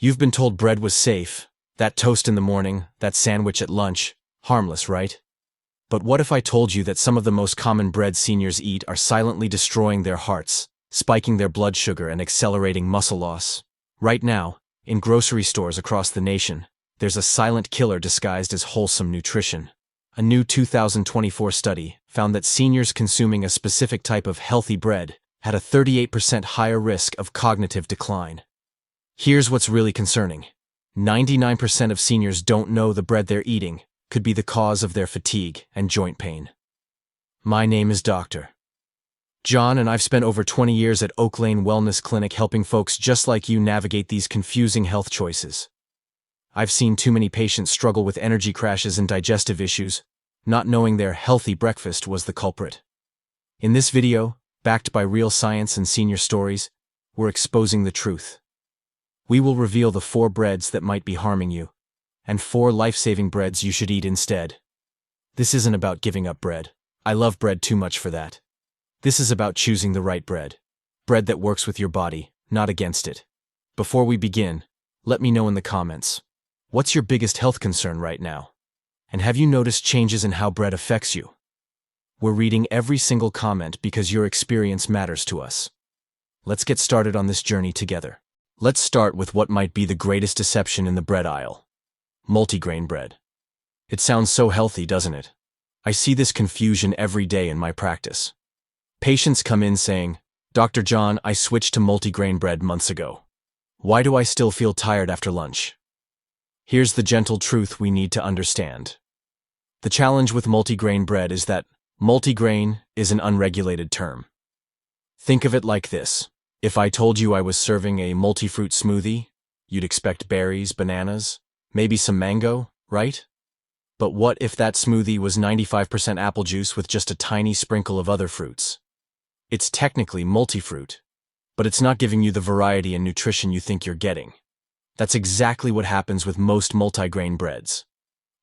You've been told bread was safe, that toast in the morning, that sandwich at lunch, harmless, right? But what if I told you that some of the most common breads seniors eat are silently destroying their hearts, spiking their blood sugar and accelerating muscle loss? Right now, in grocery stores across the nation, there's a silent killer disguised as wholesome nutrition. A new 2024 study found that seniors consuming a specific type of healthy bread had a 38% higher risk of cognitive decline. Here's what's really concerning. 99% of seniors don't know the bread they're eating could be the cause of their fatigue and joint pain. My name is Dr. John, and I've spent over 20 years at Oak Lane Wellness Clinic helping folks just like you navigate these confusing health choices. I've seen too many patients struggle with energy crashes and digestive issues, not knowing their healthy breakfast was the culprit. In this video, backed by real science and senior stories, we're exposing the truth. We will reveal the 4 breads that might be harming you, and 4 life-saving breads you should eat instead. This isn't about giving up bread. I love bread too much for that. This is about choosing the right bread. Bread that works with your body, not against it. Before we begin, let me know in the comments. What's your biggest health concern right now? And have you noticed changes in how bread affects you? We're reading every single comment because your experience matters to us. Let's get started on this journey together. Let's start with what might be the greatest deception in the bread aisle. Multigrain bread. It sounds so healthy, doesn't it? I see this confusion every day in my practice. Patients come in saying, "Dr. John, I switched to multigrain bread months ago. Why do I still feel tired after lunch?" Here's the gentle truth we need to understand. The challenge with multigrain bread is that multigrain is an unregulated term. Think of it like this. If I told you I was serving a multifruit smoothie, you'd expect berries, bananas, maybe some mango, right? But what if that smoothie was 95% apple juice with just a tiny sprinkle of other fruits? It's technically multifruit, but it's not giving you the variety and nutrition you think you're getting. That's exactly what happens with most multigrain breads.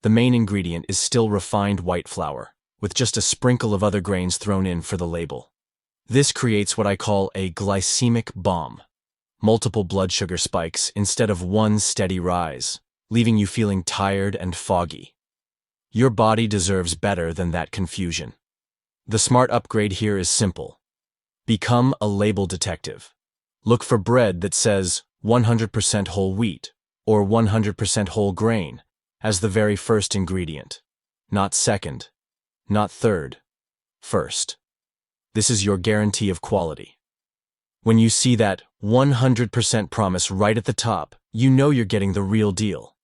The main ingredient is still refined white flour, with just a sprinkle of other grains thrown in for the label. This creates what I call a glycemic bomb. Multiple blood sugar spikes instead of one steady rise, leaving you feeling tired and foggy. Your body deserves better than that confusion. The smart upgrade here is simple. Become a label detective. Look for bread that says 100% whole wheat or 100% whole grain as the very first ingredient. Not second, not third, first. This is your guarantee of quality. When you see that 100% promise right at the top, you know you're getting the real deal.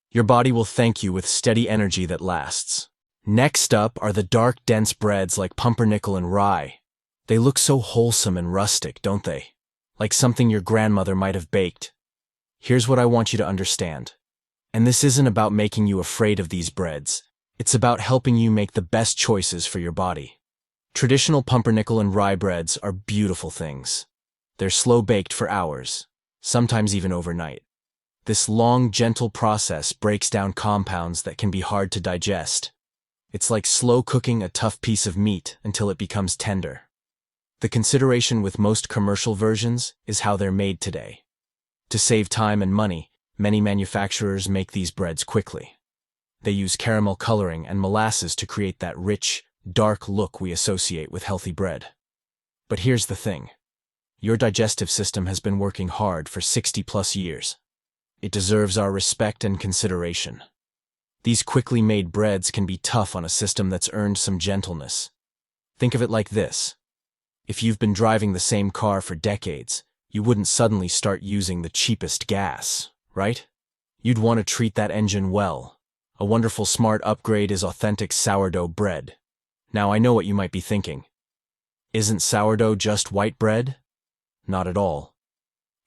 Your body will thank you with steady energy that lasts. Next up are the dark, dense breads like pumpernickel and rye. They look so wholesome and rustic, don't they? Like something your grandmother might have baked. Here's what I want you to understand. And this isn't about making you afraid of these breads. It's about helping you make the best choices for your body. Traditional pumpernickel and rye breads are beautiful things. They're slow-baked for hours, sometimes even overnight. This long, gentle process breaks down compounds that can be hard to digest. It's like slow cooking a tough piece of meat until it becomes tender. The consideration with most commercial versions is how they're made today. To save time and money, many manufacturers make these breads quickly. They use caramel coloring and molasses to create that rich, dark look we associate with healthy bread. But here's the thing. Your digestive system has been working hard for 60+ years. It deserves our respect and consideration. These quickly made breads can be tough on a system that's earned some gentleness. Think of it like this. If you've been driving the same car for decades, you wouldn't suddenly start using the cheapest gas, right? You'd want to treat that engine well. A wonderful smart upgrade is authentic sourdough bread. Now I know what you might be thinking. Isn't sourdough just white bread? Not at all.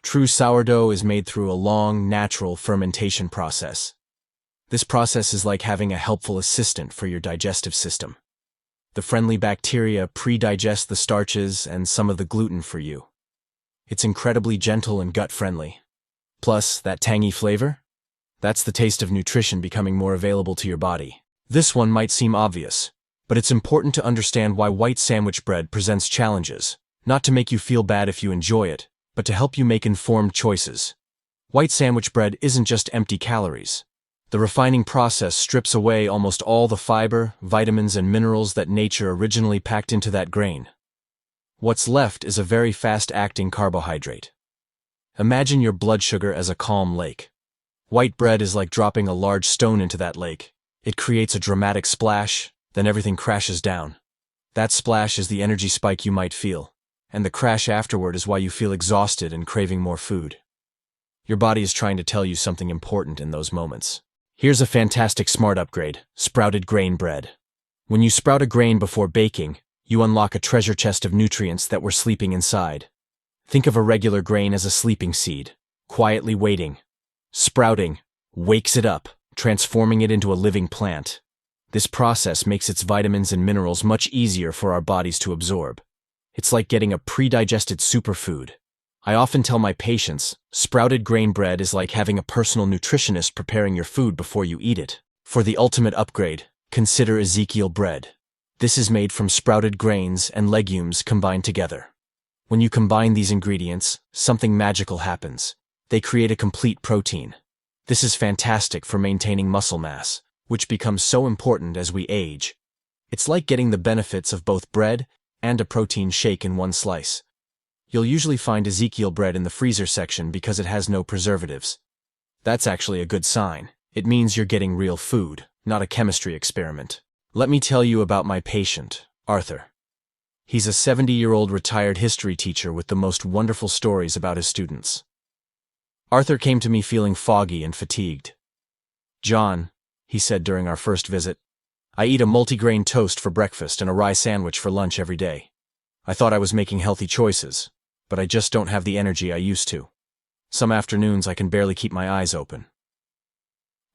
True sourdough is made through a long, natural fermentation process. This process is like having a helpful assistant for your digestive system. The friendly bacteria pre-digest the starches and some of the gluten for you. It's incredibly gentle and gut-friendly. Plus, that tangy flavor? That's the taste of nutrition becoming more available to your body. This one might seem obvious, but it's important to understand why white sandwich bread presents challenges, not to make you feel bad if you enjoy it, but to help you make informed choices. White sandwich bread isn't just empty calories. The refining process strips away almost all the fiber, vitamins, and minerals that nature originally packed into that grain. What's left is a very fast-acting carbohydrate. Imagine your blood sugar as a calm lake. White bread is like dropping a large stone into that lake. It creates a dramatic splash, then everything crashes down. That splash is the energy spike you might feel, and the crash afterward is why you feel exhausted and craving more food. Your body is trying to tell you something important in those moments. Here's a fantastic smart upgrade: sprouted grain bread. When you sprout a grain before baking, you unlock a treasure chest of nutrients that were sleeping inside. Think of a regular grain as a sleeping seed, quietly waiting. Sprouting wakes it up, transforming it into a living plant. This process makes its vitamins and minerals much easier for our bodies to absorb. It's like getting a pre-digested superfood. I often tell my patients, sprouted grain bread is like having a personal nutritionist preparing your food before you eat it. For the ultimate upgrade, consider Ezekiel bread. This is made from sprouted grains and legumes combined together. When you combine these ingredients, something magical happens. They create a complete protein. This is fantastic for maintaining muscle mass, which becomes so important as we age. It's like getting the benefits of both bread and a protein shake in one slice. You'll usually find Ezekiel bread in the freezer section because it has no preservatives. That's actually a good sign. It means you're getting real food, not a chemistry experiment. Let me tell you about my patient, Arthur. He's a 70-year-old retired history teacher with the most wonderful stories about his students. Arthur came to me feeling foggy and fatigued. "John," he said during our first visit, "I eat a multigrain toast for breakfast and a rye sandwich for lunch every day. I thought I was making healthy choices, but I just don't have the energy I used to. Some afternoons I can barely keep my eyes open."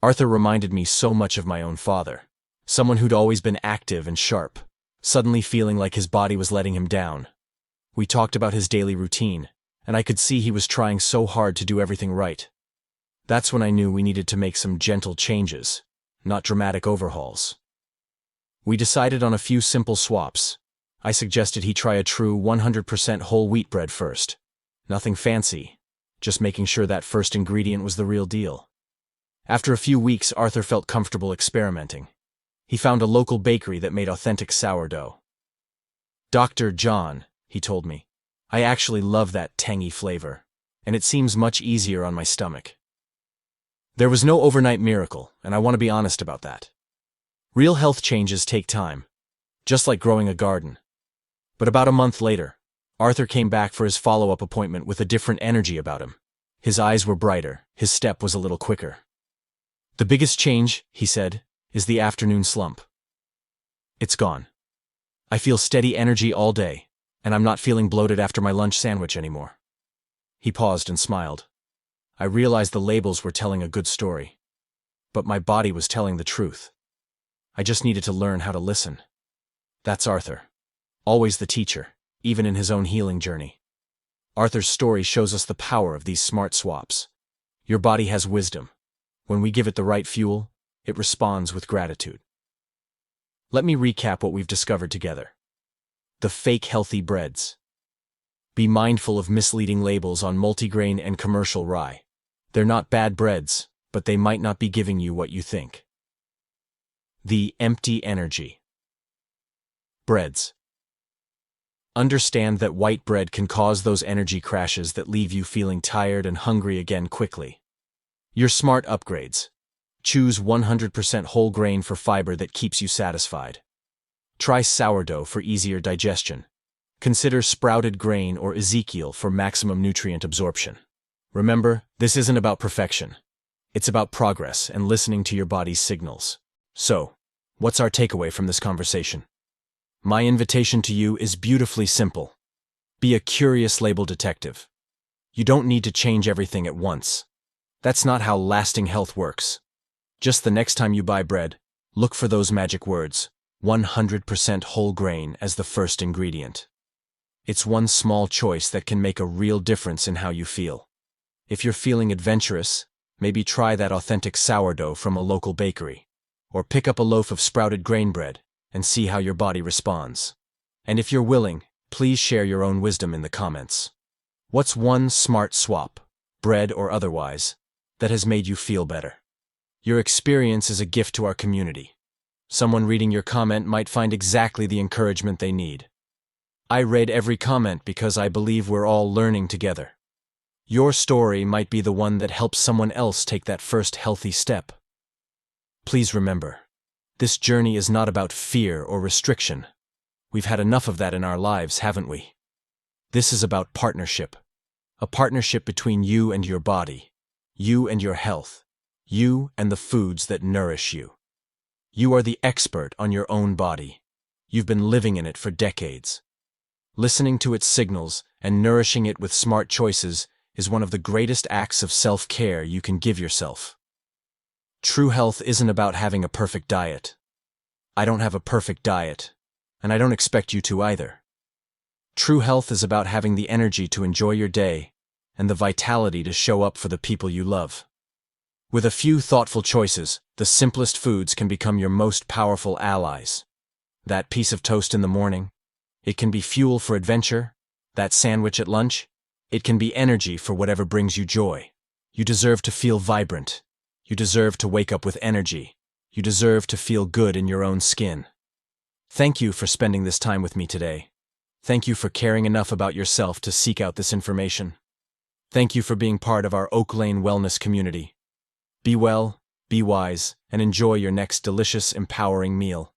Arthur reminded me so much of my own father, someone who'd always been active and sharp, suddenly feeling like his body was letting him down. We talked about his daily routine, and I could see he was trying so hard to do everything right. That's when I knew we needed to make some gentle changes, not dramatic overhauls. We decided on a few simple swaps. I suggested he try a true 100% whole wheat bread first. Nothing fancy, just making sure that first ingredient was the real deal. After a few weeks, Arthur felt comfortable experimenting. He found a local bakery that made authentic sourdough. "Dr. John," he told me, "I actually love that tangy flavor, and it seems much easier on my stomach." There was no overnight miracle, and I want to be honest about that. Real health changes take time, just like growing a garden. But about a month later, Arthur came back for his follow-up appointment with a different energy about him. His eyes were brighter, his step was a little quicker. "The biggest change," he said, "is the afternoon slump. It's gone. I feel steady energy all day, and I'm not feeling bloated after my lunch sandwich anymore." He paused and smiled. I realized the labels were telling a good story, but my body was telling the truth. I just needed to learn how to listen. That's Arthur. Always the teacher, even in his own healing journey. Arthur's story shows us the power of these smart swaps. Your body has wisdom. When we give it the right fuel, it responds with gratitude. Let me recap what we've discovered together. The fake healthy breads. Be mindful of misleading labels on multigrain and commercial rye. They're not bad breads, but they might not be giving you what you think. The empty energy. Breads. Understand that white bread can cause those energy crashes that leave you feeling tired and hungry again quickly. Your smart upgrades. Choose 100% whole grain for fiber that keeps you satisfied. Try sourdough for easier digestion. Consider sprouted grain or Ezekiel for maximum nutrient absorption. Remember, this isn't about perfection. It's about progress and listening to your body's signals. So, what's our takeaway from this conversation? My invitation to you is beautifully simple. Be a curious label detective. You don't need to change everything at once. That's not how lasting health works. Just the next time you buy bread, look for those magic words, 100% whole grain, as the first ingredient. It's one small choice that can make a real difference in how you feel. If you're feeling adventurous, maybe try that authentic sourdough from a local bakery, or pick up a loaf of sprouted grain bread and see how your body responds. And if you're willing, please share your own wisdom in the comments. What's one smart swap bread or otherwise, that has made you feel better. Your experience is a gift to our community. Someone reading your comment might find exactly the encouragement they need. I read every comment because I believe we're all learning together. Your story might be the one that helps someone else take that first healthy step. Please remember, this journey is not about fear or restriction. We've had enough of that in our lives, haven't we? This is about partnership. A partnership between you and your body, you and your health, you and the foods that nourish you. You are the expert on your own body. You've been living in it for decades. Listening to its signals and nourishing it with smart choices is one of the greatest acts of self-care you can give yourself. True health isn't about having a perfect diet. I don't have a perfect diet, and I don't expect you to either. True health is about having the energy to enjoy your day and the vitality to show up for the people you love. With a few thoughtful choices, the simplest foods can become your most powerful allies. That piece of toast in the morning, it can be fuel for adventure. That sandwich at lunch, it can be energy for whatever brings you joy. You deserve to feel vibrant. You deserve to wake up with energy. You deserve to feel good in your own skin. Thank you for spending this time with me today. Thank you for caring enough about yourself to seek out this information. Thank you for being part of our Oak Lane wellness community. Be well, be wise, and enjoy your next delicious, empowering meal.